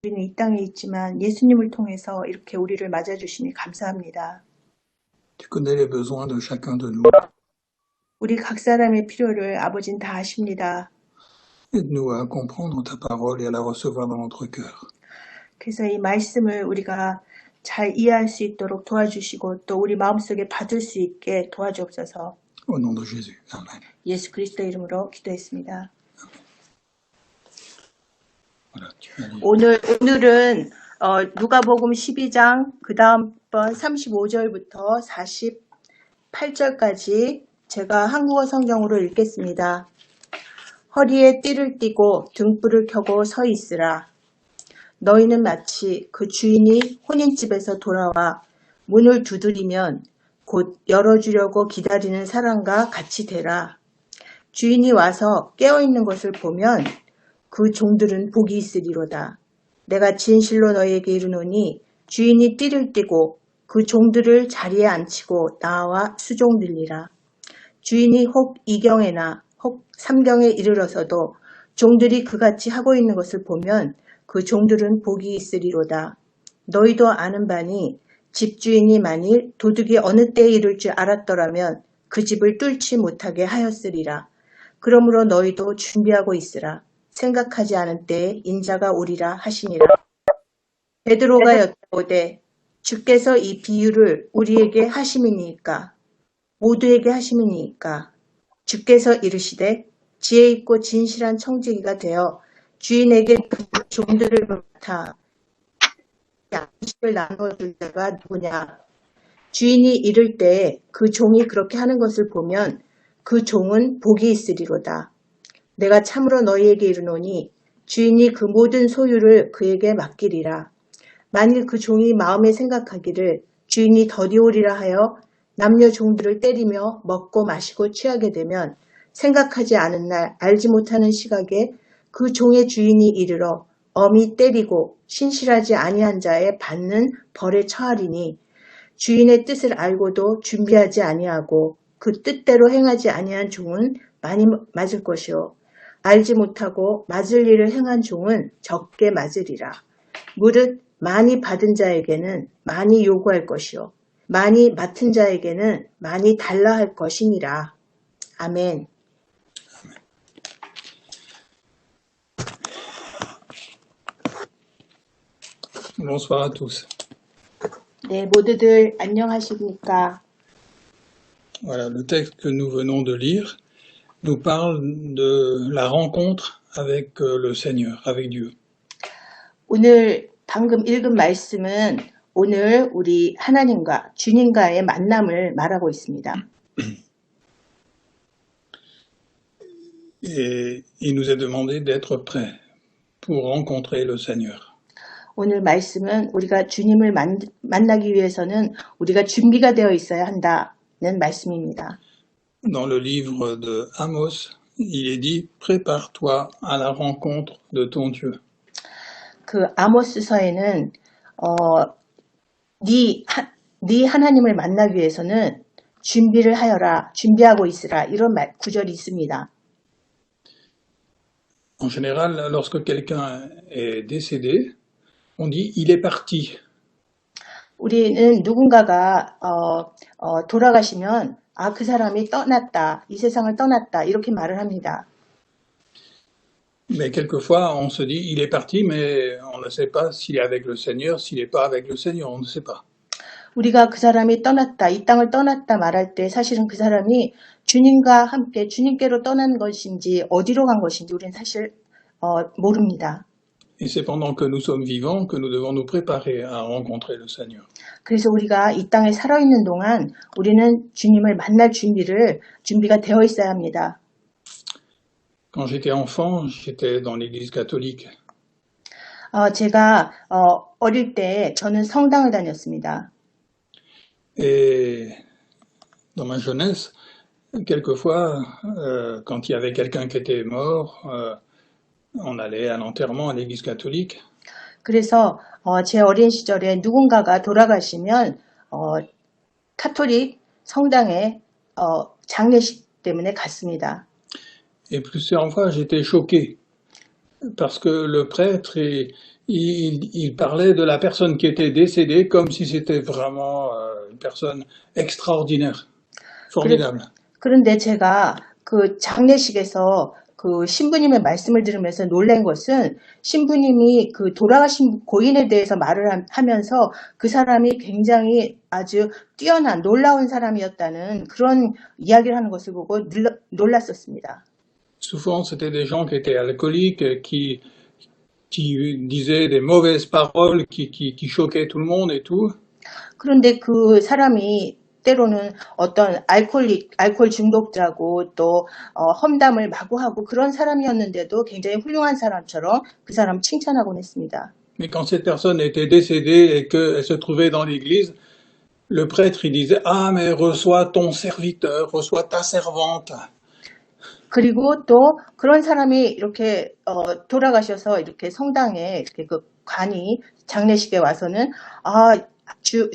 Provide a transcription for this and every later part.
우리는 이 땅에 있지만 예수님을 통해서 이렇게 우리를 맞아주시니 감사합니다. Tu connais les besoins de chacun de nous. 우리 각 사람의 필요를 아버지는 다 아십니다. Aide-nous à comprendre ta parole et à la recevoir dans notre cœur. 그래서 이 말씀을 우리가 잘 이해할 수 있도록 도와주시고 또 우리 마음속에 받을 수 있게 도와주옵소서. Au nom de Jésus. Amen. 예수 그리스도 이름으로 기도했습니다. Voilà, tu vas lire. 오늘은 누가복음 12장 그 다음번 35절부터 48절까지 제가 한국어 성경으로 읽겠습니다. 허리에 띠를 띠고 등불을 켜고 서 있으라. 너희는 마치 그 주인이 혼인집에서 돌아와 문을 두드리면 곧 열어주려고 기다리는 사람과 같이 되라. 주인이 와서 깨어있는 것을 보면 그 종들은 복이 있으리로다. 내가 진실로 너희에게 이르노니 주인이 띠를 띠고 그 종들을 자리에 앉히고 나와 수종들리라. 주인이 혹 2경에나 혹 3경에 이르러서도 종들이 그같이 하고 있는 것을 보면 그 종들은 복이 있으리로다. 너희도 아는 바니 집주인이 만일 도둑이 어느 때에 이를 줄 알았더라면 그 집을 뚫지 못하게 하였으리라. 그러므로 너희도 준비하고 있으라. 생각하지 않은 때에 인자가 오리라 하시니라. 베드로가 여짜오되 주께서 이 비유를 우리에게 하심이니까 모두에게 하심이니까 주께서 이르시되 지혜 있고 진실한 청지기가 되어 주인에게 그 종들을 맡아 양식을 나눠줄 자가 누구냐. 주인이 이를 때에 그 종이 그렇게 하는 것을 보면 그 종은 복이 있으리로다. 내가 참으로 너희에게 이르노니 주인이 그 모든 소유를 그에게 맡기리라. 만일 그 종이 마음에 생각하기를 주인이 더디오리라 하여 남녀 종들을 때리며 먹고 마시고 취하게 되면 생각하지 않은 날 알지 못하는 시각에 그 종의 주인이 이르러 엄히 때리고 신실하지 아니한 자에 받는 벌에 처하리니 주인의 뜻을 알고도 준비하지 아니하고 그 뜻대로 행하지 아니한 종은 많이 맞을 것이요 알지 못하고 맞을 일을 행한 종은 적게 맞으리라. 무릇 많이 받은 자에게는 많이 요구할 것이요 많이 맡은 자에게는 많이 달라 할 것이니라. 아멘. Bonsoir à tous. 네, 모두들 안녕하십니까? Voilà, le texte que nous venons de lire nous parle de la rencontre avec le Seigneur, avec Dieu. 오늘 방금 읽은 말씀은 오늘 우리 하나님과 주님과의 만남을 말하고 있습니다. Et il nous est demandé d'être prêts pour rencontrer le Seigneur. 오늘 말씀은 우리가 주님을 만나기 위해서는 우리가 준비가 되어 있어야 한다는 말씀입니다. Dans le livre de Amos, il est dit « Prépare-toi à la rencontre de ton Dieu ». 그 아모스서에는 네 하나님을 만나기 위해서는 준비를 하여라, 준비하고 있으라 이런 구절이 있습니다. En général, lorsque quelqu'un est décédé, on dit « il est parti ». 우리는 누군가가 돌아가시면 그 사람이 떠났다, 이 세상을 떠났다 이렇게 말을 합니다. Mais quelquefois, on se dit « il est parti », mais on ne sait pas s'il est avec le Seigneur, s'il n'est pas avec le Seigneur, on ne sait pas. 우리가 그 사람이 떠났다, 이 땅을 떠났다 말할 때 사실은 그 사람이 주님과 함께 주님께로 떠난 것인지 어디로 간 것인지 우리는 사실 모릅니다. Et c'est pendant que nous sommes vivants que nous devons nous préparer à rencontrer le Seigneur. 그래서 우리가 이 땅에 살아있는 동안 우리는 주님을 만날 준비가 되어 있어야 합니다. Quand j'étais enfant, j'étais dans l'église catholique. 제가 어릴 때 저는 성당을 다녔습니다. Et dans ma jeunesse, quelquefois, quand il y avait quelqu'un qui était mort, on allait à l'enterrement à l'église catholique. 그래서 제 어린 시절에 누군가가 돌아가시면 카톨릭 성당에 장례식 때문에 갔습니다. Et plusieurs fois, j'étais choqué parce que le prêtre, il parlait de la personne qui était décédée comme si c'était vraiment une personne extraordinaire, 그래, formidable. 그런데 제가 그 장례식에서 그 신부님의 말씀을 들으면서 놀란 것은 신부님이 그 돌아가신 고인에 대해서 말을 하면서 그 사람이 굉장히 아주 뛰어난 놀라운 사람이었다는 그런 이야기를 하는 것을 보고 놀랐었습니다. Souvent, c'était des gens qui étaient alcooliques, qui disaient des mauvaises paroles, qui choquaient tout le monde et tout. 그런데 그 사람이 때로는 어떤 알코올 중독자고 또 험담을 마구 하고 그런 사람이었는데도 굉장히 훌륭한 사람처럼 그 사람 칭찬하곤 했습니다. Mais quand cette personne était décédée et qu'elle se trouvait dans l'église, le prêtre, il disait, ah, mais reçois ton serviteur, reçois ta servante. 그리고 또 그런 사람이 이렇게 돌아가셔서 이렇게 성당에 이렇게 그 관이 장례식에 와서는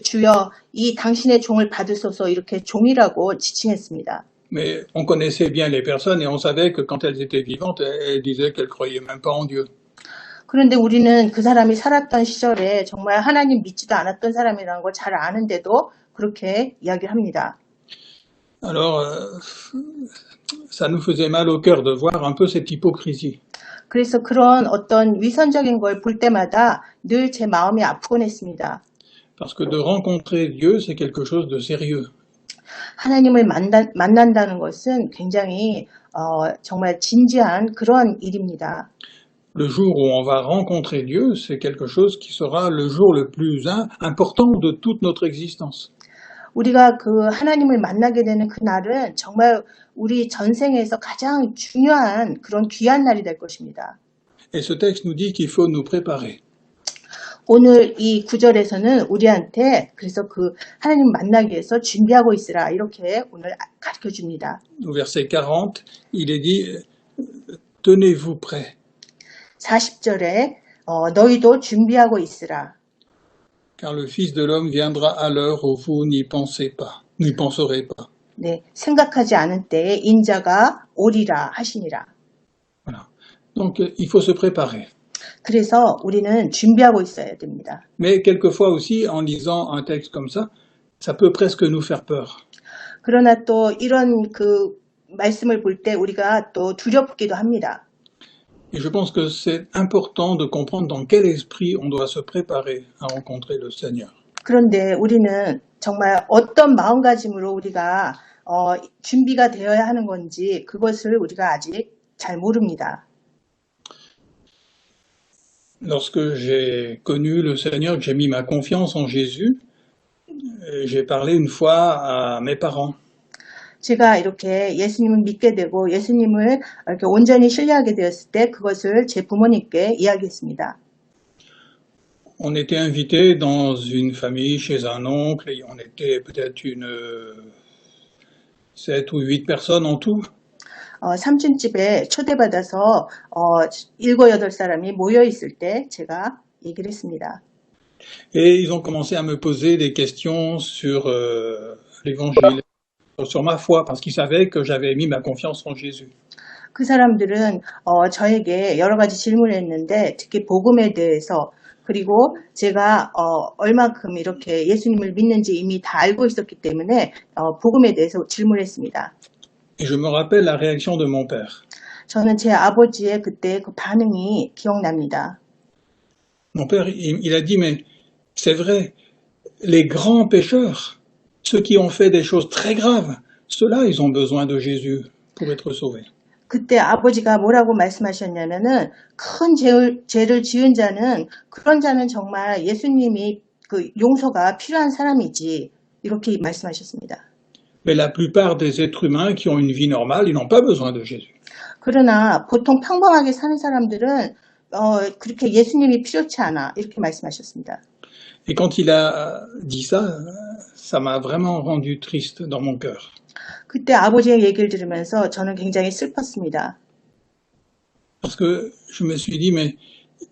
주여 이 당신의 종을 받으소서 이렇게 종이라고 지칭했습니다. Mais on connaissait bien les personnes et on savait que quand elles étaient vivantes, elles disaient qu'elles croyaient même pas en Dieu. 그런데 우리는 그 사람이 살았던 시절에 정말 하나님 믿지도 않았던 사람이라는 걸 잘 아는데도 그렇게 이야기를 합니다. Alors, ça nous faisait mal au cœur de voir un peu cette hypocrisie. 그래서 그런 어떤 위선적인 걸 볼 때마다 늘 제 마음이 아프곤 했습니다. Parce que de rencontrer Dieu, c'est quelque chose de sérieux. 하나님을 만난다는 것은 굉장히 정말 진지한 그런 일입니다. Le jour où on va rencontrer Dieu, c'est quelque chose qui sera le jour le plus important de toute notre existence. 우리가 그 하나님을 만나게 되는 그 날은 정말 우리 전생에서 가장 중요한 그런 귀한 날이 될 것입니다. Et ce texte nous dit qu'il faut nous préparer. 오늘 이 구절에서는 우리한테 그래서 그 하나님 만나기 위해서 준비하고 있으라 이렇게 오늘 가르쳐 줍니다. Au verset 40, il est dit, tenez-vous prêts. 40절에 너희도 준비하고 있으라. Car le Fils de l'homme viendra à l'heure où vous n'y pensez pas, n'y penserez pas. 네, 생각하지 않은 때에 인자가 오리라 하시니라. Voilà. Donc, il faut se préparer. 그래서 우리는 준비하고 있어야 됩니다. Mais quelquefois aussi, en lisant un texte comme ça peut presque nous faire peur. 그러나 또 이런 그 말씀을 볼 때 우리가 또 두렵기도 합니다. Et je pense que c'est important de comprendre dans quel esprit on doit se préparer à rencontrer le Seigneur. 그런데 우리는 정말 어떤 마음가짐으로 우리가 준비가 되어야 하는 건지 그것을 우리가 아직 잘 모릅니다. Lorsque j'ai connu le Seigneur, que j'ai mis ma confiance en Jésus, j'ai parlé une fois à mes parents. 제가 이렇게 예수님을 믿게 되고 예수님을 이렇게 온전히 신뢰하게 되었을 때 그것을 제 부모님께 이야기했습니다. On était invité dans une famille chez un oncle et on était peut-être 7 ou 8 personnes en tout. 삼촌집에 초대받아서 7, 8사람이 모여 있을 때 제가 얘기를 했습니다. Et ils ont commencé à me poser des questions sur l'évangile, sur ma foi, parce qu'ils savaient que j'avais mis ma confiance en Jésus. 그 사람들은 저에게 여러 가지 질문을 했는데 특히 복음에 대해서 그리고 제가 얼마큼 이렇게 예수님을 믿는지 이미 다 알고 있었기 때문에 복음에 대해서 질문을 했습니다. Et je me rappelle la réaction de mon père. 저는 제 아버지의 그때 그 반응이 기억납니다. Mon père, il a dit, mais c'est vrai, les grands pécheurs, ceux qui ont fait des choses très graves, ceux-là, ils ont besoin de Jésus pour être sauvés. 그때 아버지가 뭐라고 말씀하셨냐면은 큰 죄를 지은 자는 그런 자는 정말 예수님이 그 용서가 필요한 사람이지 이렇게 말씀하셨습니다. Mais la plupart des êtres humains qui ont une vie normale, ils n'ont pas besoin de Jésus. 그러나 보통 평범하게 사는 사람들은 그렇게 예수님이 필요치 않아 이렇게 말씀하셨습니다. Et quand il a dit ça, ça m'a vraiment rendu triste dans mon cœur. 그때 아버지의 얘기를 들으면서 저는 굉장히 슬펐습니다. Parce que je me suis dit, mais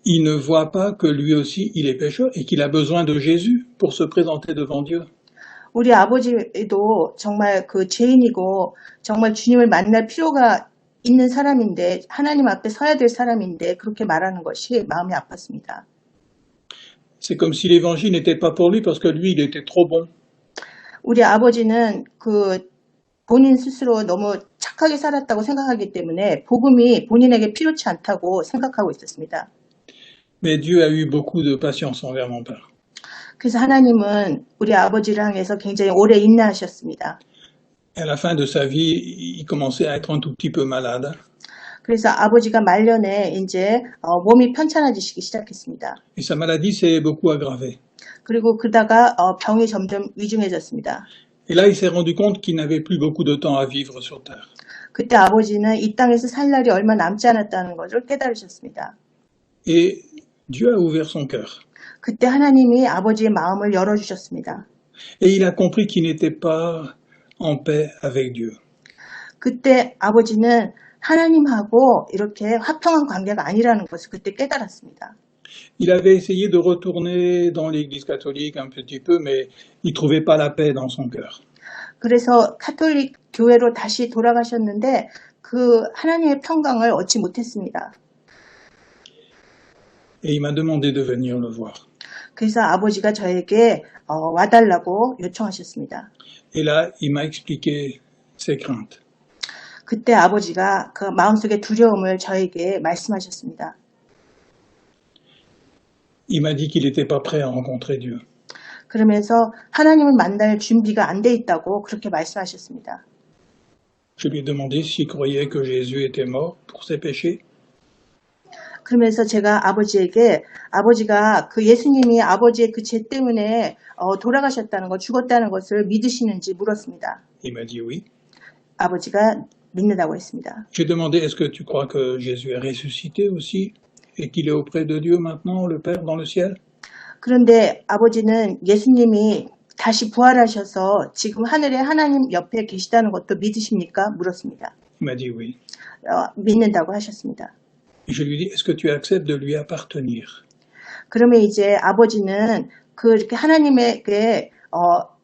il ne voit pas que lui aussi, il est pécheur et qu'il a besoin de Jésus pour se présenter devant Dieu. 우리 아버지도 정말 그 죄인이고 정말 주님을 만날 필요가 있는 사람인데 하나님 앞에 서야 될 사람인데 그렇게 말하는 것이 마음이 아팠습니다. C'est comme si l'évangile n'était pas pour lui parce que lui, il était trop bon. 우리 아버지는 본인 스스로 너무 착하게 살았다고 생각하기 때문에 복음이 본인에게 필요치 않다고 생각하고 있었습니다. Mais Dieu a eu beaucoup de patience envers mon père. 그래서 하나님은 우리 아버지를 향해서 굉장히 오래 인내하셨습니다. À la fin de sa vie, il commençait à être un tout petit peu malade. 그래서 아버지가 말년에 이제 몸이 편찮아지시기 시작했습니다. Et sa maladie s'est beaucoup aggravée. 그리고 그러다가 병이 점점 위중해졌습니다. Et là, il s'est rendu compte qu'il n'avait plus beaucoup de temps à vivre sur terre. 그때 아버지는 이 땅에서 살 날이 얼마 남지 않았다는 것을 깨달으셨습니다. Et Dieu a ouvert son cœur. 그때 하나님이 아버지의 마음을 열어주셨습니다. Et il a compris qu'il n'était pas en paix avec Dieu. 그때 아버지는 하나님하고 이렇게 화평한 관계가 아니라는 것을 그때 깨달았습니다. Il avait essayé de retourner dans l'église catholique un petit peu, mais il trouvait pas la paix dans son cœur. 그래서 카톨릭 교회로 다시 돌아가셨는데 그 하나님의 평강을 얻지 못했습니다. Et il m'a demandé de venir le voir. 그래서 아버지가 저에게 와달라고 요청하셨습니다. Et là, il m'a expliqué ses craintes. 그때 아버지가 그 마음속의 두려움을 저에게 말씀하셨습니다. Il m'a dit qu'il n'était pas prêt à rencontrer Dieu. 그러면서 하나님을 만날 준비가 안 돼 있다고 그렇게 말씀하셨습니다. Je lui ai demandé s'il croyait que Jésus était mort pour ses péchés. 그러면서 제가 아버지에게 아버지가 그 예수님이 아버지의 그 죄 때문에 돌아가셨다는 것, 죽었다는 것을 믿으시는지 물었습니다. Il m'a dit oui. 아버지가 믿는다고 했습니다. J'ai demandé est-ce que tu crois que Jésus est ressuscité aussi et qu'il est auprès de Dieu maintenant, le Père dans le ciel? 그런데 아버지는 예수님이 다시 부활하셔서 지금 하늘에 하나님 옆에 계시다는 것도 믿으십니까? 물었습니다. Il m'a dit oui. 믿는다고 하셨습니다. Et je lui ai dit est-ce que tu acceptes de lui appartenir? 그러면 이제 아버지는 그렇게 하나님에게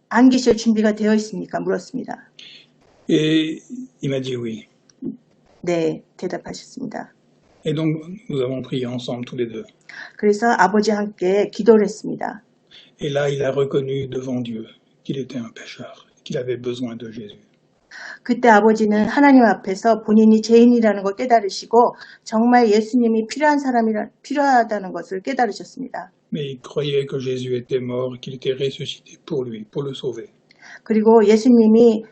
안기실 준비가 되어 있습니까? 물었습니다. Et il m'a dit oui. 네, 대답하셨습니다. Et donc nous avons prié ensemble tous les deux. 그래서 아버지와 함께 기도를 했습니다. Et là, il a reconnu devant Dieu qu'il était un pécheur, qu'il avait besoin de Jésus. 그때 아버지는 하나님 앞에서 본인이 죄인이라는 걸 깨달으시고 정말 예수님이 필요하다는 것을 깨달으셨습니다. Mais il croyait que Jésus était mort, qu'il était ressuscité pour lui, pour le sauver. 그리고 예수님이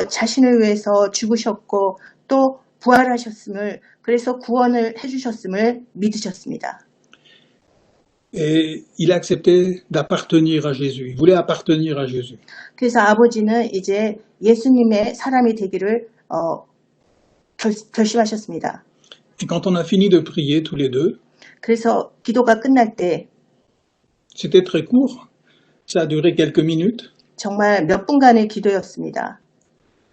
자신을 위해서 죽으셨고 또 부활하셨음을 그래서 구원을 해주셨음을 믿으셨습니다. Et il acceptait d'appartenir à Jésus. Il voulait appartenir à Jésus. 그래서 아버지는 이제 예수님의 사람이 되기를 결심하셨습니다. Et quand on a fini de prier tous les deux, 그래서 기도가 끝날 때 c'était très court. Ça a duré quelques minutes. 정말 몇 분간의 기도였습니다.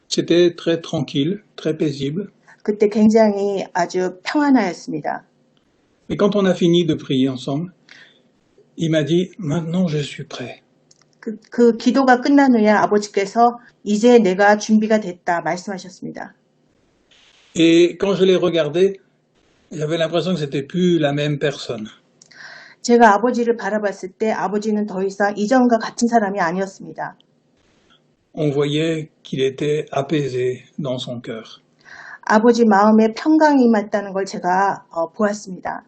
C'était très tranquille, très paisible. 그때 굉장히 아주 평안하였습니다. Et quand on a fini de prier ensemble, il m'a dit, maintenant je suis prêt. 그 기도가 끝난 후에 아버지께서 이제 내가 준비가 됐다 말씀하셨습니다. Et quand je l'ai regardé, j'avais l'impression que c'était plus la même personne. 제가 아버지를 바라봤을 때 아버지는 더 이상 이전과 같은 사람이 아니었습니다. On voyait qu'il était apaisé dans son cœur. 아버지 마음에 평강이 임했다는 걸 제가 보았습니다.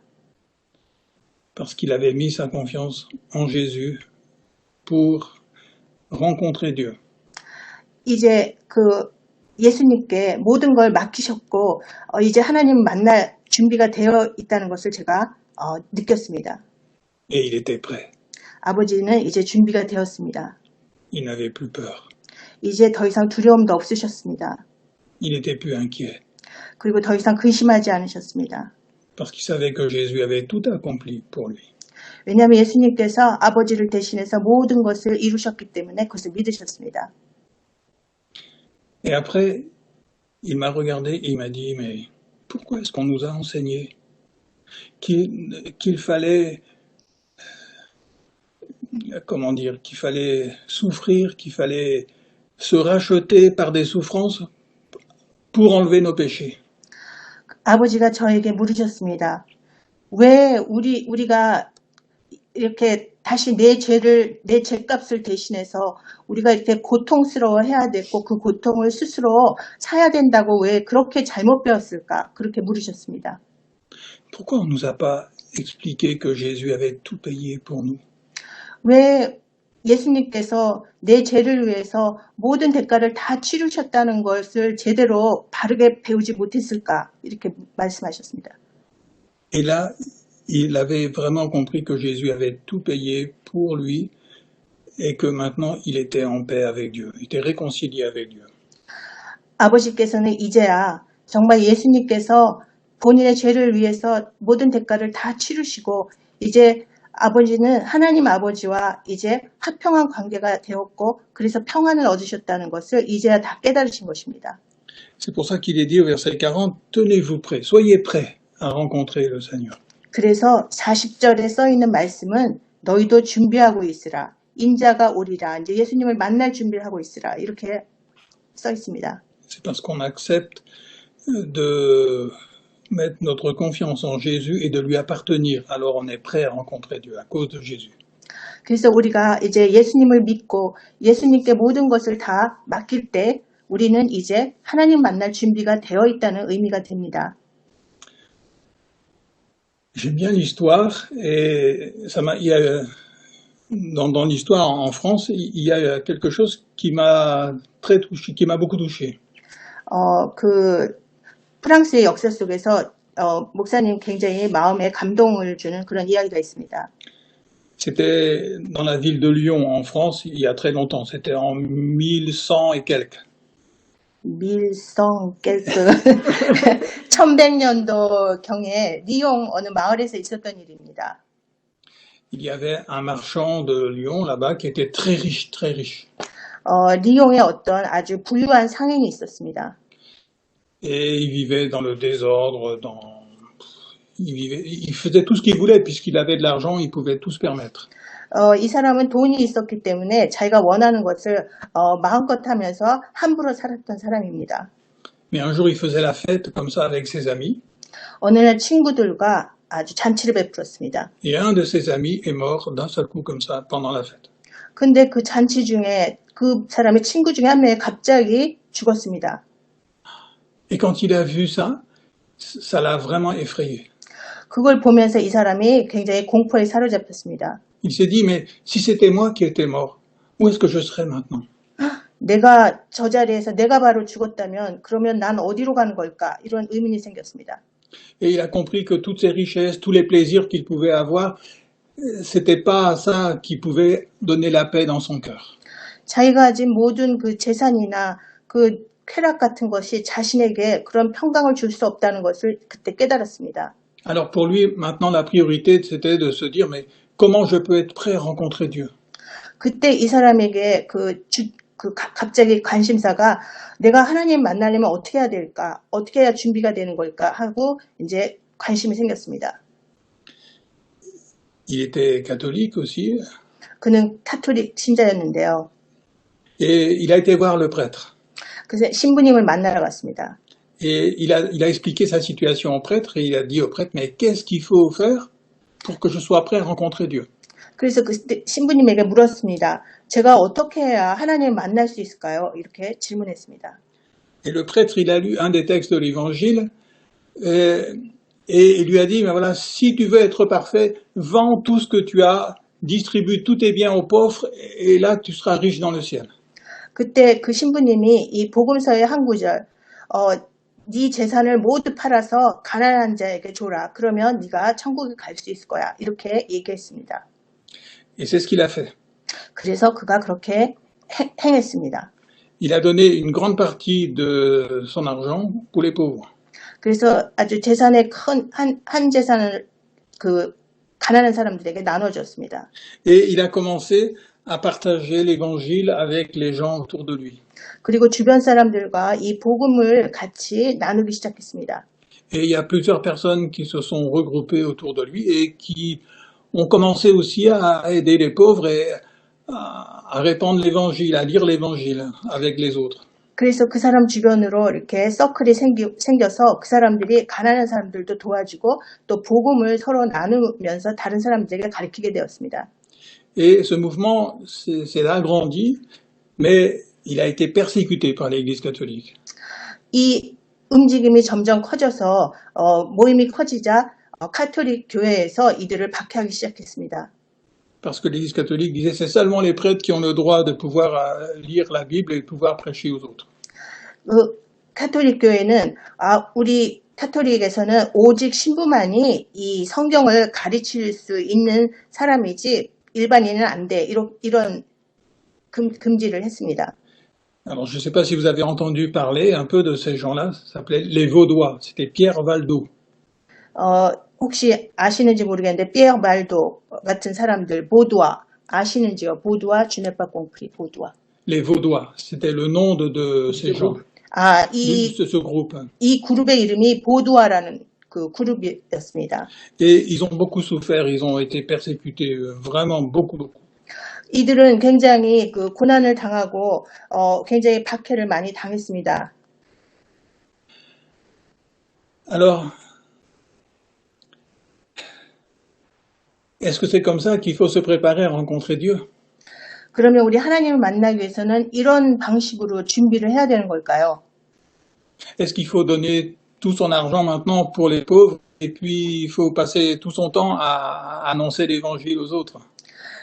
Parce qu'il avait mis sa confiance en Jésus pour rencontrer Dieu. 이제 그 예수님께 모든 걸 맡기셨고 이제 하나님 만날 준비가 되어 있다는 것을 제가 느꼈습니다. Et il était prêt. 아버지는 이제 준비가 되었습니다. Il n'avait plus peur. 이제 더 이상 두려움도 없으셨습니다. Il n'était plus inquiet. 그리고 더 이상 근심하지 않으셨습니다. Parce qu'il savait que Jésus avait tout accompli pour lui. 왜냐하면 예수님께서 아버지를 대신해서 모든 것을 이루셨기 때문에 그것을 믿으셨습니다. Et après, il m'a regardé et il m'a dit, mais pourquoi est-ce qu'on nous a enseigné qu'il fallait, comment dire, qu'il fallait souffrir, qu'il fallait se racheter par des souffrances pour enlever nos péchés? 아버지가 저에게 물으셨습니다. 왜 우리가 이렇게 다시 내 죄값을 대신해서 우리가 이렇게 고통스러워 해야 되고 그 고통을 스스로 사야 된다고 왜 그렇게 잘못 배웠을까? 그렇게 물으셨습니다. Pourquoi on nous a pas expliqué que Jésus avait tout payé pour nous? 왜 예수님께서 내 죄를 위해서 모든 대가를 다 치르셨다는 것을 제대로 바르게 배우지 못했을까? 이렇게 말씀하셨습니다. Et là, il avait vraiment compris que Jésus avait tout payé pour lui et que maintenant il était en paix avec Dieu, il était réconcilié avec Dieu. 아버지께서는 이제야 정말 예수님께서 본인의 죄를 위해서 모든 대가를 다 치르시고 이제 아버지는 하나님 아버지와 이제 화평한 관계가 되었고 그래서 평안을 얻으셨다는 것을 이제야 다 깨달으신 것입니다. C'est pour ça qu'il est dit au verset 40, tenez-vous prêts, soyez prêts à rencontrer le Seigneur. 그래서 40절에 써 있는 말씀은 너희도 준비하고 있으라. 인자가 오리라. 이제 예수님을 만날 준비를 하고 있으라. 이렇게 써 있습니다. C'est parce qu'on accepte de mettre notre confiance en Jésus et de lui appartenir. Alors on est prêt à rencontrer Dieu à cause de Jésus. 그래서 우리가 이제 예수님을 믿고 예수님께 모든 것을 다 맡길 때 우리는 이제 하나님 만날 준비가 되어 있다는 의미가 됩니다. J'aime bien l'histoire et il y a, dans l'histoire en France, il y a quelque chose qui m'a très touché, qui m'a beaucoup touché. 프랑스의 역사 속에서 목사님 굉장히 마음에 감동을 주는 그런 이야기가 있습니다. C'était dans la ville de Lyon en France il y a très longtemps. C'était en 1100 et quelques. 밀성 깰스 1100년도 경에 리옹 어느 마을에서 있었던 일입니다. Il y avait un marchand de Lyon là-bas qui était très riche, très riche. 리옹에 어떤 아주 부유한 상인이 있었습니다. Et il vivait dans le désordre, il faisait tout ce qu'il voulait puisqu'il avait de l'argent, il pouvait tout se permettre. 이 사람은 돈이 있었기 때문에 자기가 원하는 것을 마음껏 하면서 함부로 살았던 사람입니다. Mais un jour, il faisait la fête comme ça avec ses amis. 어느 날 친구들과 아주 잔치를 베풀었습니다. Et un de ses amis est mort d'un seul coup comme ça pendant la fête. 근데 그 잔치 중에 그 사람의 친구 중에 한 명이 갑자기 죽었습니다. Et quand il a vu ça, ça l'a vraiment effrayé. 그걸 보면서 이 사람이 굉장히 공포에 사로잡혔습니다. Il s'est dit, mais si c'était moi qui étais mort, où est-ce que je serais maintenant? 내가 저 자리에서 내가 바로 죽었다면 그러면 난 어디로 가는 걸까? 이런 의문이 생겼습니다. Et il a compris que toutes ces richesses, tous les plaisirs qu'il pouvait avoir, c'était pas ça qui pouvait donner la paix dans son cœur. 자기가 가진 모든 그 재산이나 그 쾌락 같은 것이 자신에게 그런 평강을 줄 수 없다는 것을 그때 깨달았습니다. Alors pour lui, maintenant la priorité c'était de se dire, mais comment je peux être prêt à rencontrer Dieu? 그때 이 사람에게 갑자기 관심사가 내가 하나님 만나려면 어떻게 해야 될까? 어떻게 해야 준비가 되는 걸까? 하고 이제 관심이 생겼습니다. Il était catholique aussi. 그는 카톨릭 신자였는데요. Et il a été voir le prêtre. 그래서 신부님을 만나러 갔습니다. Et il a expliqué sa situation au prêtre et il a dit au prêtre, mais qu'est-ce qu'il faut faire pour que je sois prêt à rencontrer Dieu? 그래서 그 신부님에게 물었습니다. 제가 어떻게 해야 하나님을 만날 수 있을까요? 이렇게 질문했습니다. Et le prêtre, il a lu un des textes de l'évangile et il lui a dit, mais voilà, si tu veux être parfait, vends tout ce que tu as, distribue tous tes biens aux pauvres et là tu seras riche dans le ciel. 그때 그 신부님이 이 복음서의 한 구절, 네 재산을 모두 팔아서 가난한 자에게 줘라. 그러면 네가 천국에 갈 수 있을 거야. 이렇게 얘기했습니다. Et c'est ce qu'il a fait. 그래서 그가 그렇게 행했습니다. Il a donné une grande partie de son argent pour les pauvres. 그래서 아주 재산의 한 재산을 그 가난한 사람들에게 나눠줬습니다. Et il a commencé à partager l'évangile avec les gens autour de lui. 그리고 주변 사람들과 이 복음을 같이 나누기 시작했습니다. Et il y a plusieurs personnes qui se sont regroupées autour de lui et qui ont commencé aussi à aider les pauvres et à répandre l'évangile, à lire l'évangile avec les autres. 그래서 그 사람 주변으로 이렇게 서클이 생겨서 그 사람들이 가난한 사람들도 도와주고 또 복음을 서로 나누면서 다른 사람들에게 가르치게 되었습니다. Et ce mouvement s'est agrandi, mais il a été persécuté par l'Église catholique. 이 움직임이 점점 커져서 모임이 커지자 카톨릭 교회에서 이들을 박해하기 시작했습니다. Parce que l'Église catholique disait c'est seulement les prêtres qui ont le droit de pouvoir lire la Bible et de pouvoir prêcher aux autres. 그 카톨릭 교회는 우리 카톨릭에서는 오직 신부만이 이 성경을 가르칠 수 있는 사람이지 일반인은 안 돼. 이런 금지를 했습니다. Alors, je ne sais pas si vous avez entendu parler un peu de ces gens-là, ça s'appelait les Vaudois, c'était Pierre Valdo. 혹시 아시는지 모르겠는데 피에르 말도 같은 사람들 보두아 아시는지요? 보두아 주네파 꽁프리 보두아. Les Vaudois, c'était le nom de ces gens, de ce groupe. 이 그룹의 이름이 보두아라는 그 그룹이었습니다. Et ils ont beaucoup souffert, ils ont été persécutés, vraiment beaucoup. 이들은 굉장히 그 고난을 당하고 굉장히 박해를 많이 당했습니다. Alors, est-ce que c'est comme ça qu'il faut se préparer à rencontrer Dieu? 그러면 우리 하나님을 만나기 위해서는 이런 방식으로 준비를 해야 되는 걸까요? Est-ce qu'il faut donner tout son argent maintenant pour les pauvres et puis il faut passer tout son temps à annoncer l'évangile aux autres?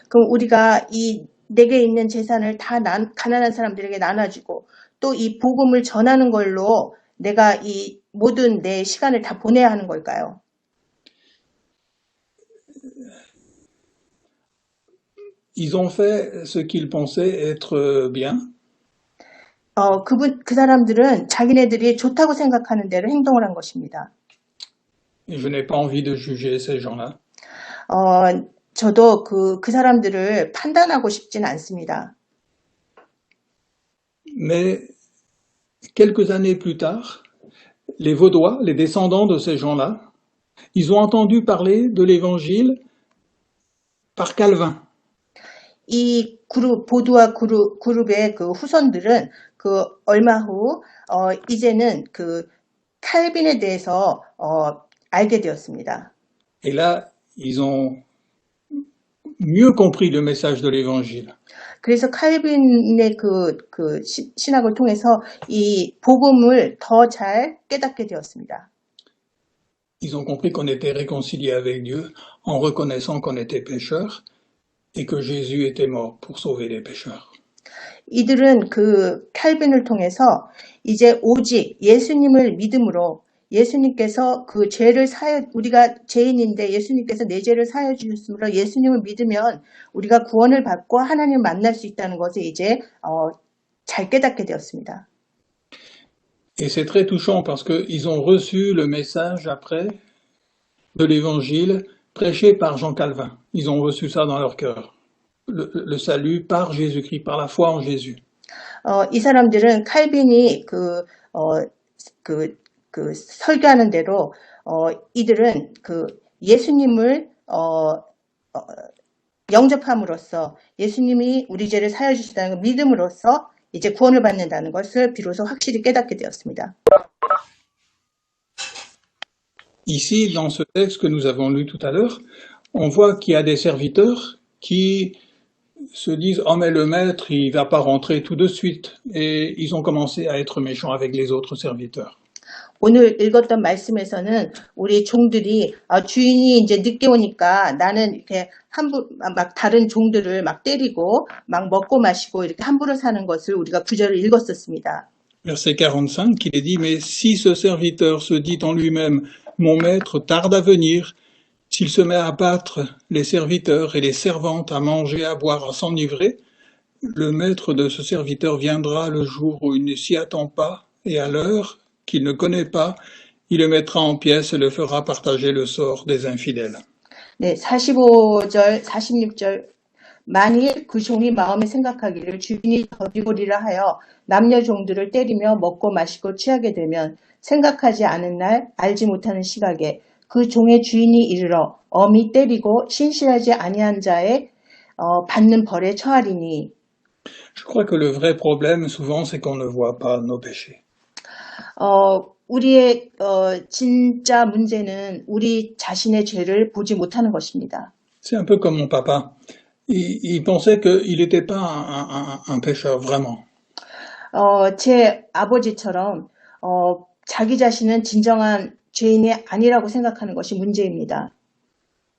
그럼 우리가 이 내게 있는 재산을 다 가난한 사람들에게 나눠주고 또 이 복음을 전하는 걸로 내가 이 모든 내 시간을 다 보내야 하는 걸까요? Ils ont fait ce qu'ils pensaient être bien. 그 사람들은 자기네들이 좋다고 생각하는 대로 행동을 한 것입니다. Et je n'ai pas envie de juger ces gens-là. 저도 그 사람들을 판단하고 싶진 않습니다. Mais quelques années plus tard, les Vaudois, les descendants de ces gens-là, ils ont entendu parler de l'évangile par Calvin. 이 보두아 그룹의 그 후손들은 그 얼마 후 이제는 그 칼빈에 대해서 알게 되었습니다. Et là, ils ont mieux compris le message de l'évangile. 그래서 칼빈의 그 신학을 통해서 이 복음을 더 잘 깨닫게 되었습니다. Ils ont compris qu'on était réconcilié avec Dieu en reconnaissant qu'on était pécheurs et que Jésus était mort pour sauver les pécheurs. 이들은 그 칼빈을 통해서 이제 오직 예수님을 믿음으로 예수님께서 그 죄를 우리가 죄인인데 예수님께서 내 죄를 사여 주셨으므로 예수님을 믿으면 우리가 구원을 받고 하나님을 만날 수 있다는 것을 이제 잘 깨닫게 되었습니다. Et c'est très touchant parce qu'ils ont reçu le message après de l'évangile prêché par Jean Calvin. Ils ont reçu ça dans leur cœur. Le salut par Jésus-Christ, par la foi en Jésus. 이 사람들은 칼빈이 그 설교하는 대로 이들은 그 예수님을 영접함으로써 예수님이 우리 죄를 사여 주시다는 걸 믿음으로써 이제 구원을 받는다는 것을 비로소 확실히 깨닫게 되었습니다. Ici, dans ce texte que nous avons lu tout à l'heure, on voit qu'il y a des serviteurs qui se disent « Oh mais le maître, il va pas rentrer tout de suite » et ils ont commencé à être méchants avec les autres serviteurs. 오늘 읽었던 말씀에서는 우리 종들이 주인이 이제 늦게 오니까 나는 이렇게 막 다른 종들을 막 때리고 막 먹고 마시고 이렇게 함부로 사는 것을 우리가 구절을 읽었었습니다. Verset 45, il est dit « Mais si ce serviteur se dit en lui-même « Mon maître tarde à venir », s'il se met à battre les serviteurs et les servantes, à manger, à boire, à s'enivrer, le maître de ce serviteur viendra le jour où il ne s'y attend pas et à l'heure qu'il ne connaît pas, il le mettra en pièces et le fera partager le sort des infidèles. 네, 45절, 46절. 만일 그 종이 마음에 생각하기를 주인이 더디고리라 하여 남녀 종들을 때리며 먹고 마시고 취하게 되면 생각하지 않은 날 알지 못하는 시각에 그 종의 주인이 이르러 엄히 때리고 신실하지 아니한 자의 받는 벌에 처하리니. Je crois que le vrai problème souvent c'est qu'on ne voit pas nos péchés. 우리의 진짜 문제는 우리 자신의 죄를 보지 못하는 것입니다. C'est un peu comme mon papa. il pensait qu'il n'était pas un pécheur vraiment. 제 아버지처럼 자기 자신은 진정한 죄인이 아니라고 생각하는 것이 문제입니다.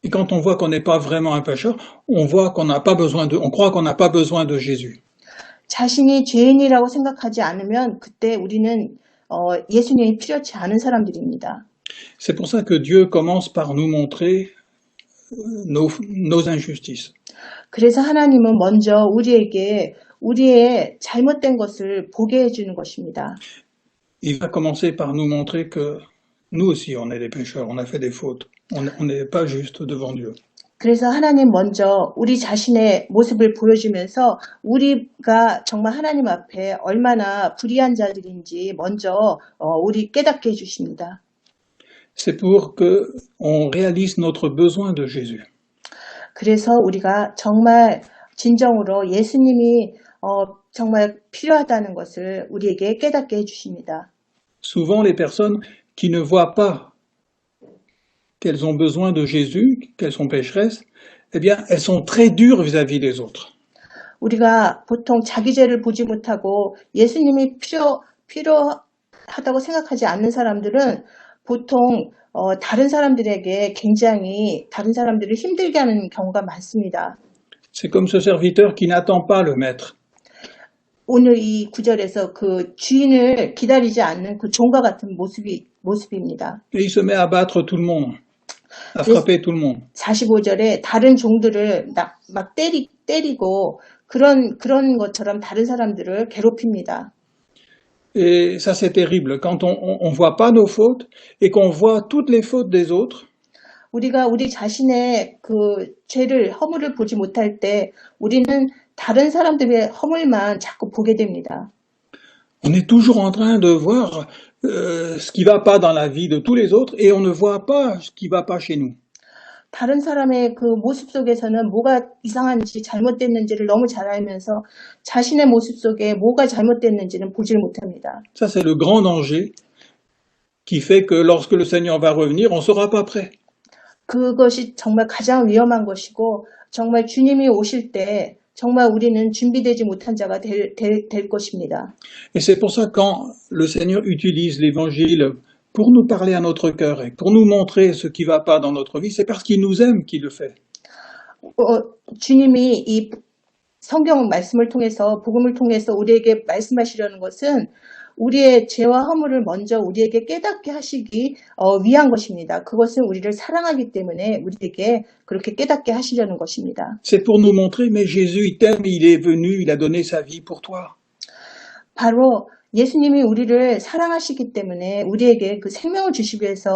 Et quand on voit qu'on n'est pas vraiment un pécheur, on voit qu'on n'a pas besoin on croit qu'on n'a pas besoin de Jésus. 자신이 죄인이라고 생각하지 않으면 그때 우리는 예수님이 필요치 않은 사람들입니다. C'est pour ça que Dieu commence par nous montrer nos injustices. 그래서 하나님은 먼저 우리에게 우리의 잘못된 것을 보게 해주는 것입니다. Il va commencer par nous montrer que nous aussi on est des pécheurs, on a fait des fautes, on n'est pas juste devant Dieu. 그래서 하나님 먼저 우리 자신의 모습을 보여주면서 우리가 정말 하나님 앞에 얼마나 불의한 자들인지 먼저 우리 깨닫게 해주십니다. C'est pour que on réalise notre besoin de Jésus. 그래서 우리가 정말 진정으로 예수님이 정말 필요하다는 것을 우리에게 깨닫게 해주십니다. Souvent les personnes qui ne voient pas qu'elles ont besoin de Jésus, qu'elles sont pécheresses, eh bien, elles sont très dures vis-à-vis des autres. 우리가 보통 자기 죄를 보지 못하고 예수님이 필요하다고 생각하지 않는 사람들은 보통 다른 사람들에게 굉장히 다른 사람들을 힘들게 하는 경우가 많습니다. C'est comme ce serviteur qui n'attend pas le maître. 오늘 이 구절에서 그 주인을 기다리지 않는 그 종과 같은 모습입니다. Et il se met à battre tout le monde, à frapper tout le monde. 45절에 다른 종들을 막 때리고 그런 것처럼 다른 사람들을 괴롭힙니다. Et ça c'est terrible, quand on voit pas nos fautes et qu'on voit toutes les fautes des autres, 우리가 우리 자신의 그 죄를 허물을 보지 못할 때 우리는 다른 사람들의 허물만 자꾸 보게 됩니다. on est toujours en train de voir ce qui va pas dans la vie de tous les autres et on ne voit pas ce qui va pas chez nous. 다른 사람의 그 모습 속에서는 뭐가 이상한지 잘못됐는지를 너무 잘 알면서 자신의 모습 속에 뭐가 잘못됐는지는 보질 못합니다. Ça c'est le grand danger qui fait que lorsque le Seigneur va revenir, on sera pas prêt. 그것이 정말 가장 위험한 것이고 정말 주님이 오실 때 정말 우리는 준비되지 못한 자가 될 것입니다. Et c'est pour ça quand le Seigneur utilise l'évangile pour nous parler à notre cœur et pour nous montrer ce qui va pas dans notre vie, c'est parce qu'il nous aime qu'il le fait. 주님이 이 성경 말씀을 통해서 복음을 통해서 우리에게 말씀하시려는 것은 우리의 죄와 허물을 먼저 우리에게 깨닫게 하시기 위한 것입니다. 그것은 우리를 사랑하기 때문에 우리에게 그렇게 깨닫게 하시려는 것입니다. C'est pour nous montrer, mais Jésus, il t'aime, il est venu, il a donné sa vie pour toi. 바로 예수님이 우리를 사랑하시기 때문에 우리에게 그 생명을 주시기 위해서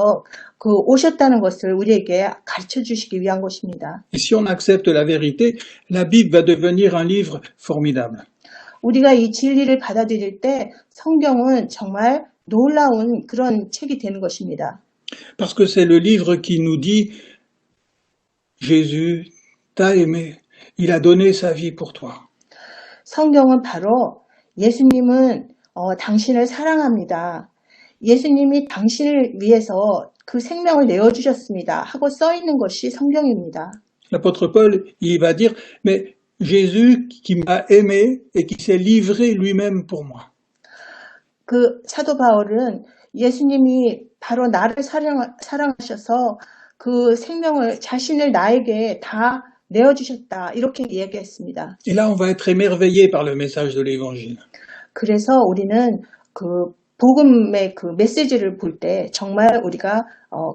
그 오셨다는 것을 우리에게 가르쳐 주시기 위한 것입니다. Et si on accepte la vérité, la Bible va devenir un livre formidable. 우리가 이 진리를 받아들일 때 성경은 정말 놀라운 그런 책이 되는 것입니다. Parce que c'est le livre qui nous dit Jésus t'a aimé, il a donné sa vie pour toi. 성경은 바로 예수님은 당신을 사랑합니다. 예수님이 당신을 위해서 그 생명을 내어주셨습니다. 하고 써 있는 것이 성경입니다. L'apôtre Paul, il va dire, mais Jésus qui m'a aimé et qui s'est livré lui-même pour moi. 그 사도 바울은 예수님이 바로 나를 사랑하셔서 그 생명을 자신을 나에게 다 내어주셨다. 이렇게 이야기했습니다. Et là, on va être émerveillé par le message de l'Évangile. 그래서 우리는 그 복음의 그 메시지를 볼 때 정말 우리가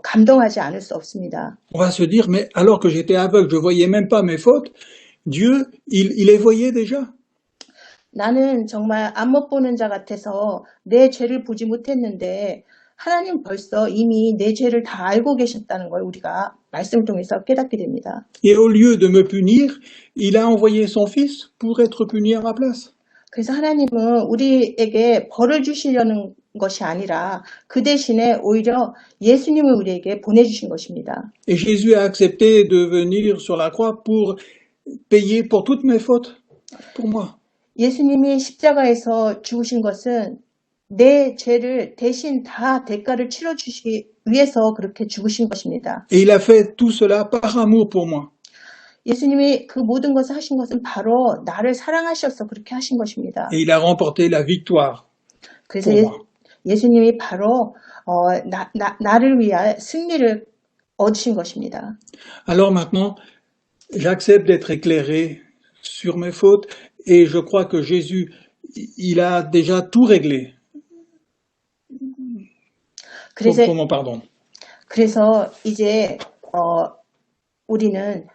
감동하지 않을 수 없습니다. On va se dire, mais alors que j'étais aveugle, je voyais même pas mes fautes, Dieu, il les voyait déjà. 나는 정말 안 못 보는 자 같아서 내 죄를 보지 못했는데 하나님 벌써 이미 내 죄를 다 알고 계셨다는 걸 우리가 말씀을 통해서 깨닫게 됩니다. Et au lieu de me punir, il a envoyé son fils pour être puni à ma place. 그래서 하나님은 우리에게 벌을 주시려는 것이 아니라 그 대신에 오히려 예수님을 우리에게 보내주신 것입니다. Et Jésus a accepté de venir sur la croix pour payer pour toutes mes fautes, pour moi. 예수님이 십자가에서 죽으신 것은 내 죄를 대신 다 대가를 치러주시기 위해서 그렇게 죽으신 것입니다. Et il a fait tout cela par amour pour moi. 예수님이 그 모든 것을 하신 것은 바로 나를 사랑하셔서 그렇게 하신 것입니다. Et il a remporté la victoire 그래서 pour moi. 예수님이 바로 나를 위한 승리를 얻으신 것입니다. Alors maintenant, j'accepte d'être éclairé sur mes fautes et je crois que Jésus, il a déjà tout réglé 그래서 pour mon pardon. 그래서 이제 우리는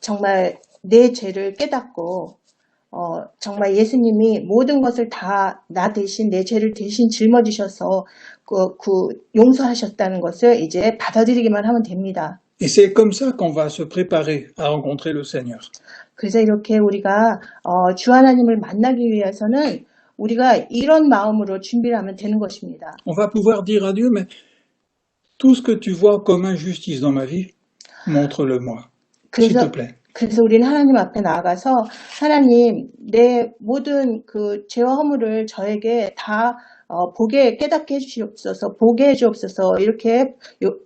정말 내 죄를 깨닫고 정말 예수님이 모든 것을 다 나 대신 내 죄를 대신 짊어지셔서 그 용서하셨다는 것을 이제 받아들이기만 하면 됩니다. Et c'est comme ça qu'on va se préparer à rencontrer le Seigneur. 그래서 이렇게 우리가 주 하나님을 만나기 위해서는 우리가 이런 마음으로 준비를 하면 되는 것입니다. On va pouvoir dire à Dieu, mais tout ce que tu vois comme injustice dans ma vie, montre-le-moi, s'il te plaît. 그래서 우리는 하나님 앞에 나아가서 하나님 내 모든 그 죄와 허물을 저에게 다 깨닫게 해주시옵소서, 보게 해주옵소서 이렇게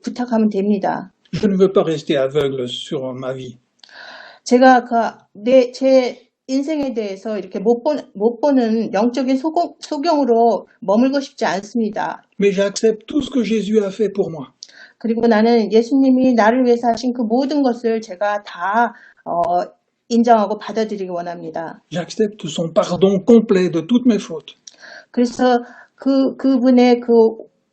부탁하면 됩니다. Je ne veux pas rester aveugle sur ma vie. 제가 제 인생에 대해서 이렇게 못 보는 영적인 소경으로 머물고 싶지 않습니다. Mais j'accepte tout ce que Jésus a fait pour moi. 그리고 나는 예수님이 나를 위해서 하신 그 모든 것을 제가 다 인정하고 받아들이기 원합니다. J'accepte son pardon complet de toutes mes fautes. 그래서 그분의 그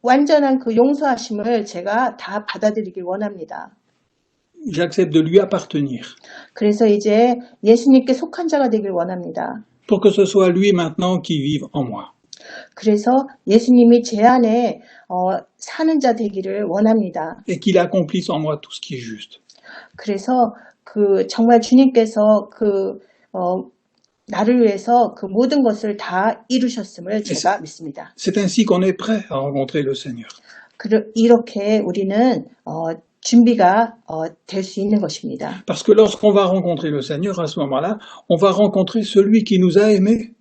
완전한 그 용서하심을 제가 다 받아들이길 원합니다. J'accepte de lui appartenir. 그래서 이제 예수님께 속한 자가 되길 원합니다. Pour que ce soit lui maintenant qui vive en moi. 그래서 예수님이 제 안에 사는 자 되기를 원합니다. Et qu'il accomplisse en moi tout ce qui est juste. 그래서 정말 주님께서 나를 위해서 그 모든 것을 다 이루셨음을 제가 믿습니다. C'est ainsi qu'on est prêt à rencontrer le Seigneur. 이렇게 우리는 준비가 될 수 있는 것입니다. Parce que lorsqu'on va rencontrer le Seigneur, à ce moment-là, on va rencontrer celui qui nous a aimés.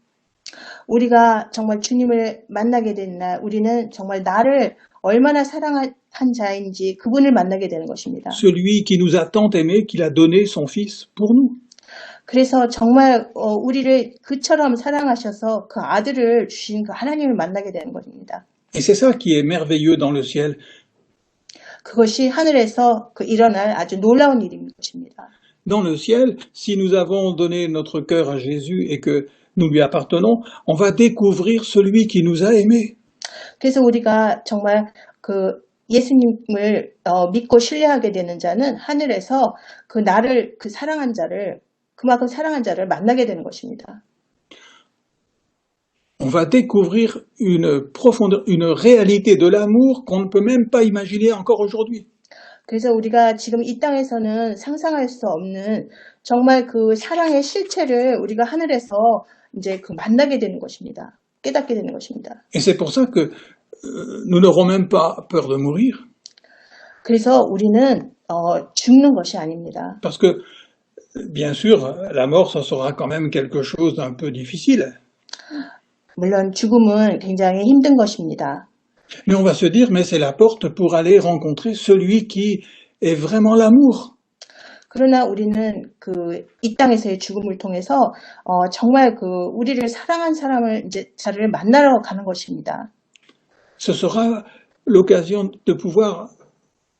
우리가 정말 주님을 만나게 된 날, 우리는 정말 나를 얼마나 사랑한 자인지 그분을 만나게 되는 것입니다. Celui qui nous a tant aimés qu'il a donné son Fils pour nous. 그래서 정말 우리를 그처럼 사랑하셔서 그 아들을 주신 그 하나님을 만나게 되는 것입니다. Et c'est ça qui est merveilleux dans le ciel. 그것이 하늘에서 일어날 아주 놀라운 일인 것입니다. Dans le ciel, si nous avons donné notre cœur à Jésus et que nous lui appartenons, on va découvrir celui qui nous a aimés. 그래서 우리가 정말 예수님을 믿고 신뢰하게 되는 자는 하늘에서 그만큼 사랑한 자를 만나게 되는 것입니다. On va découvrir une profondeur, une réalité de l'amour qu'on ne peut même pas imaginer encore aujourd'hui. 그래서 우리가 지금 이 땅에서는 상상할 수 없는 정말 그 사랑의 실체를 우리가 하늘에서 이제 만나게 되는 것입니다. 깨닫게 되는 것입니다. Et c'est pour ça que nous n'aurons même pas peur de mourir. 그래서 우리는 죽는 것이 아닙니다. Parce que, bien sûr, la mort, ça sera quand même quelque chose d'un peu difficile. 물론 죽음은 굉장히 힘든 것입니다. Mais on va se dire, mais c'est la porte pour aller rencontrer celui qui est vraiment l'amour. 그러나 우리는 이 땅에서의 죽음을 통해서 정말 우리를 사랑한 자를 만나러 가는 것입니다. Ce sera l'occasion de pouvoir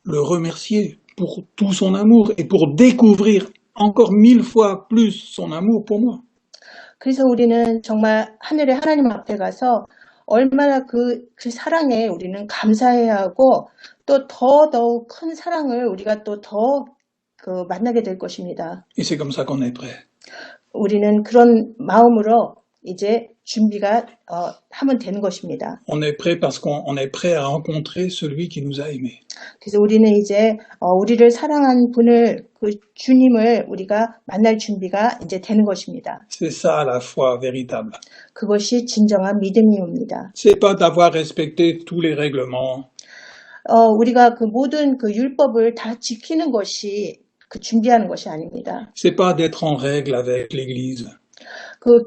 le remercier pour tout son amour et pour découvrir encore 1000 fois plus son amour pour moi. 그래서 우리는 정말 하늘의 하나님 앞에 가서 얼마나 그 사랑에 우리는 감사해야 하고 또 더더욱 큰 사랑을 우리가 또 더 만나게 될 것입니다. Et c'est comme ça qu'on est prêt. 우리는 그런 마음으로 이제 준비가 하면 되는 것입니다. On est prêt parce qu'on est prêt à rencontrer celui qui nous a aimés. 그래서 우리는 이제 우리를 사랑한 분을 주님을 우리가 만날 준비가 이제 되는 것입니다. C'est ça la foi véritable. 그것이 진정한 믿음입니다. C'est pas d'avoir respecté tous les règlements. 우리가 모든 율법을 다 지키는 것이 준비하는 것이 아닙니다. C'est pas d'être en règle avec l'Église.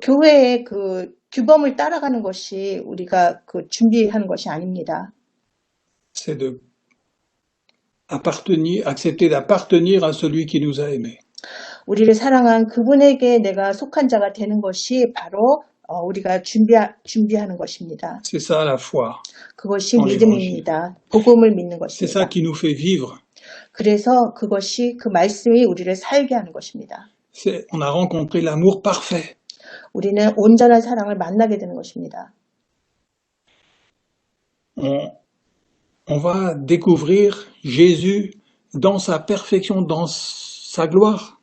교회의 규범을 따라가는 것이 우리가 준비하는 것이 아닙니다. C'est de accepter d'appartenir à celui qui nous a aimés. 우리를 사랑한 그분에게 내가 속한 자가 되는 것이 바로 우리가 준비하는 것입니다. C'est ça la foi 그것이 en l'évangile. 믿음입니다. 복음을 믿는 C'est ça 것입니다. qui nous fait vivre. 그래서 그것이 그 말씀이 우리를 살게 하는 것입니다. On a rencontré l'amour parfait. 우리는 온전한 사랑을 만나게 되는 것입니다. On va découvrir Jésus dans sa perfection, dans sa gloire.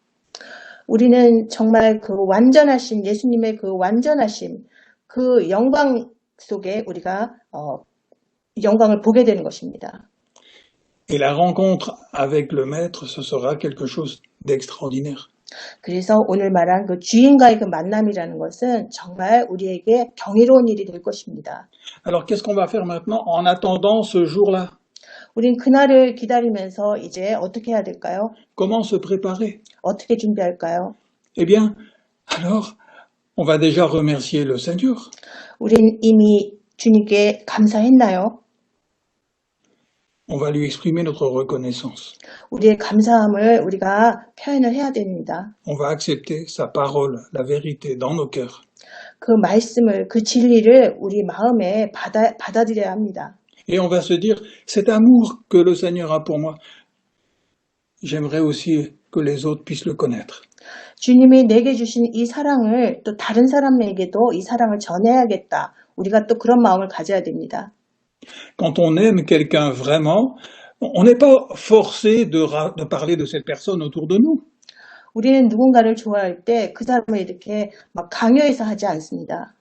우리는 정말 그 완전하심, 예수님의 그 완전하심, 그 영광 속에 우리가 영광을 보게 되는 것입니다. Et la rencontre avec le Maître, ce sera quelque chose d'extraordinaire. 그래서 오늘 말한 그 주인과의 그 만남이라는 것은 정말 우리에게 경이로운 일이 될 것입니다. Alors qu'est-ce qu'on va faire maintenant en attendant ce jour-là? 우린 그날을 기다리면서 이제 어떻게 해야 될까요? Comment se préparer? 어떻게 준비할까요? Eh bien, alors, on va déjà remercier le Seigneur. 우린 이미 주님께 감사했나요? On va lui exprimer notre reconnaissance. 우리의 감사함을 우리가 표현을 해야 됩니다. On va accepter sa parole, la vérité dans nos cœurs. 그 말씀을, 그 진리를 우리 마음에 받아들여야 합니다. Et on va se dire, cet amour que le Seigneur a pour moi, j'aimerais aussi que les autres puissent le connaître. 주님이 내게 주신 이 사랑을 또 다른 사람에게도 이 사랑을 전해야겠다. 우리가 또 그런 마음을 가져야 됩니다. Quand on aime quelqu'un vraiment, on n'est pas forcé de parler de cette personne autour de nous. 우리는 누군가를 좋아할 때 그 사람을 이렇게 막 강요해서 하지 않습니다.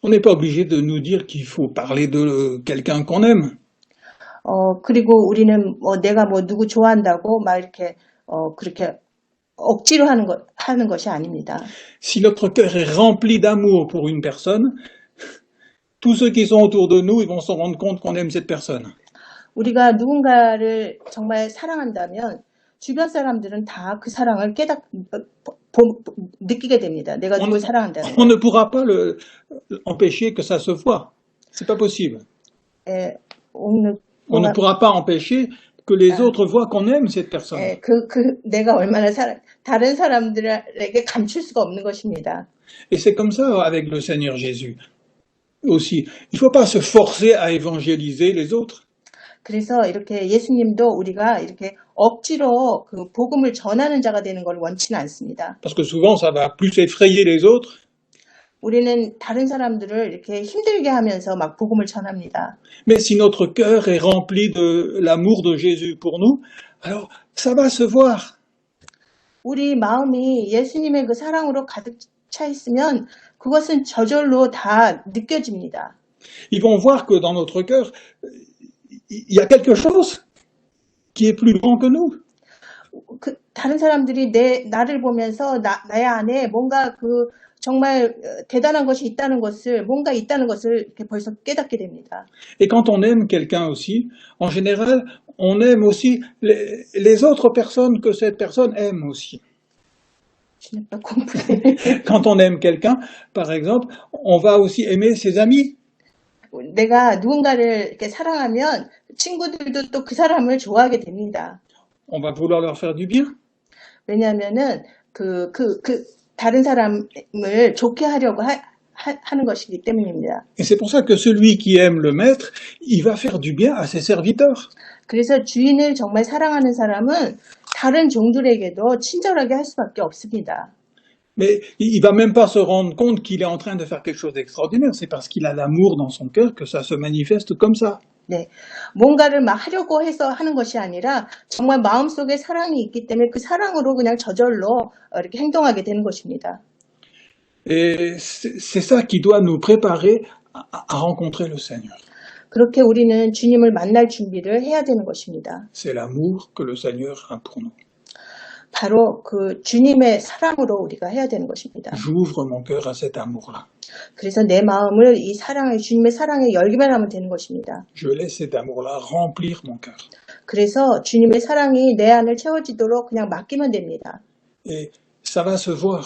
On n'est pas obligé de nous dire qu'il faut parler de quelqu'un qu'on aime. 그리고 우리는 내가 누구 좋아한다고 막 이렇게 그렇게 억지로 하는 것이 아닙니다. Si notre cœur est rempli d'amour pour une personne, tous ceux qui sont autour de nous, ils vont se rendre compte qu'on aime cette personne. 우리가 누군가를 정말 사랑한다면 주변 사람들은 다 그 사랑을 느끼게 됩니다. 내가 누굴 사랑한다는 On ne pourra pas empêcher que ça se voie. C'est pas possible. On ne pourra pas empêcher que les autres voient qu'on aime cette personne. 내가 얼마나 다른 사람들에게 감출 수가 없는 것입니다. Et c'est comme ça avec le Seigneur Jésus aussi. Il ne faut pas se forcer à évangéliser les autres. 그래서 이렇게 예수님도 우리가 이렇게 억지로 그 복음을 전하는 자가 되는 걸 원치는 않습니다. Parce que souvent ça va plus effrayer les autres. 우리는 다른 사람들을 이렇게 힘들게 하면서 막 복음을 전합니다. Mais si notre cœur est rempli de l'amour de Jésus pour nous, alors ça va se voir. 우리 마음이 예수님의 그 사랑으로 가득 차 있으면 그것은 저절로 다 느껴집니다. Ils vont voir que dans notre cœur, il y a quelque chose qui est plus grand que nous. 다른 사람들이 나를 보면서 나의 안에 뭔가 정말 대단한 것이 있다는 것을, 뭔가 있다는 것을 이렇게 벌써 깨닫게 됩니다. Et quand on aime quelqu'un aussi, en général, on aime aussi les autres personnes que cette personne aime aussi. Quand on aime quelqu'un, par exemple, on va aussi aimer ses amis. 내가 누군가를 이렇게 사랑하면 친구들도 또 그 사람을 좋아하게 됩니다. On va vouloir leur faire du bien. 왜냐하면은 다른 사람을 좋게 하려고 하는 것이기 때문입니다. Et c'est pour ça que celui qui aime le maître, il va faire du bien à ses serviteurs. 그래서 주인을 정말 사랑하는 사람은 다른 종들에게도 친절하게 할 수밖에 없습니다. Mais il va même pas se rendre compte qu'il est en train de faire quelque chose d'extraordinaire. C'est parce qu'il a l'amour dans son cœur que ça se manifeste comme ça. 네, 뭔가를 막 하려고 해서 하는 것이 아니라 정말 마음속에 사랑이 있기 때문에 그 사랑으로 그냥 저절로 이렇게 행동하게 되는 것입니다. Et c'est ça qui doit nous préparer à rencontrer le Seigneur. 그렇게 우리는 주님을 만날 준비를 해야 되는 것입니다. C'est l'amour que le Seigneur a pour nous. 바로 그 주님의 사랑으로 우리가 해야 되는 것입니다. J'ouvre mon cœur à cet amour-là. 그래서 내 마음을 이 주님의 사랑에 열기만 하면 되는 것입니다. Je laisse cet amour-là remplir mon cœur. 그래서 주님의 사랑이 내 안을 채워지도록 그냥 맡기면 됩니다. Et ça va se voir.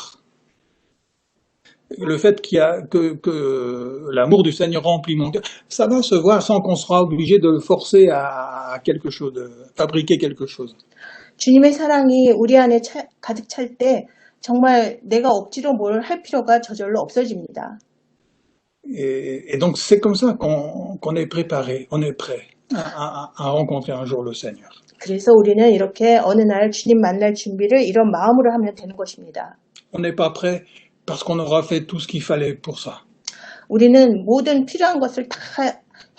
le fait que l'amour du Seigneur remplit mon cœur, ça va se voir sans qu'on sera obligé de le forcer à quelque chose, de fabriquer quelque chose. 주님의 사랑이 우리 안에 가득 찰 때 정말 내가 억지로 뭘 할 필요가 저절로 없어집니다. Et donc c'est comme ça qu'on est préparé, on est prêt à rencontrer un jour le Seigneur. 그래서 우리는 이렇게 어느 날 주님 만날 준비를 이런 마음으로 하면 되는 것입니다. On n'est pas prêt parce qu'on aura fait tout ce qu'il fallait pour ça. 우리는 모든 필요한 것을 다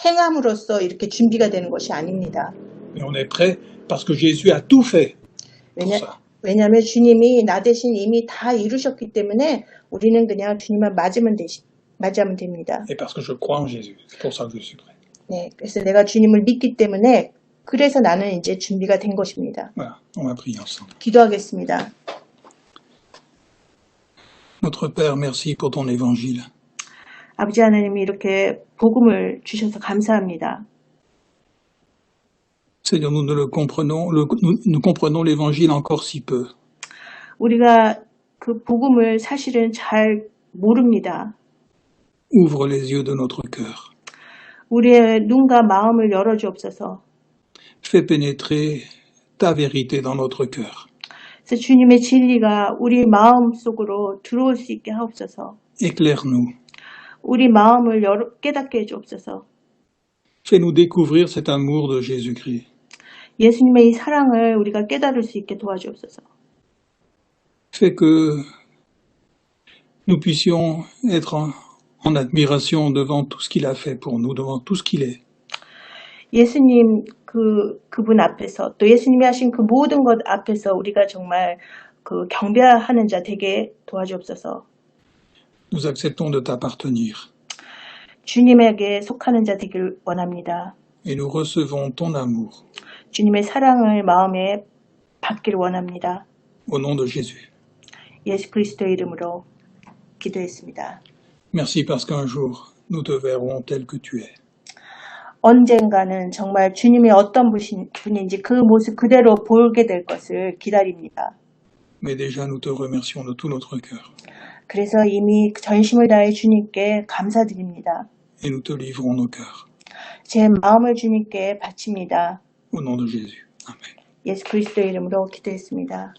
행함으로써 이렇게 준비가 되는 것이 아닙니다. Mais on est prêt parce que Jésus a tout fait pour ça. 왜냐하면 주님이 나 대신 이미 다 이루셨기 때문에 우리는 그냥 주님만 맞이하면 됩니다. Et parce que je crois en Jésus, c'est pour ça que je suis prêt. 네, 그래서 내가 주님을 믿기 때문에 그래서 나는 이제 준비가 된 것입니다. Voilà, on va prier ensemble. 기도하겠습니다. Notre Père, merci pour ton évangile. 아버지 하나님이 이렇게 복음을 주셔서 감사합니다. Seigneur, nous comprenons l'évangile encore si peu. 우리가 그 복음을 사실은 잘 모릅니다. Ouvre les yeux de notre cœur. 우리의 눈과 마음을 열어주옵소서. Fais pénétrer ta vérité dans notre cœur. 그래서 주님의 진리가 우리 마음 속으로 들어올 수 있게 하옵소서. Éclaire-nous. 우리 마음을 깨닫게 해주옵소서. Fais-nous découvrir cet amour de Jésus-Christ. 예수님의 이 사랑을 우리가 깨달을 수 있게 도와주옵소서. Fais que nous puissions être en admiration devant tout ce qu'il a fait pour nous, devant tout ce qu'il est. 예수님 그분 앞에서 또 예수님이 하신 그 모든 것 앞에서 우리가 정말 그 경배하는 자 되게 도와주옵소서. Nous acceptons de t'appartenir. 주님에게 속하는 자 되길 원합니다. Et nous recevons ton amour. 주님의 사랑을 마음에 받기를 원합니다. Au nom de Jésus. 예수 그리스도의 이름으로 기도했습니다. Merci parce qu'un jour, nous te verrons tel que tu es. 언젠가는 정말 주님이 어떤 분인지 그 모습 그대로 보게 될 것을 기다립니다. Mais déjà, nous te remercions de tout notre cœur. 그래서 이미 전심을 다해 주님께 감사드립니다. Et nous te livrons nos cœurs. 제 마음을 주님께 바칩니다. Au nom de Jésus. Amen. 예수 그리스도의 이름으로 기도했습니다.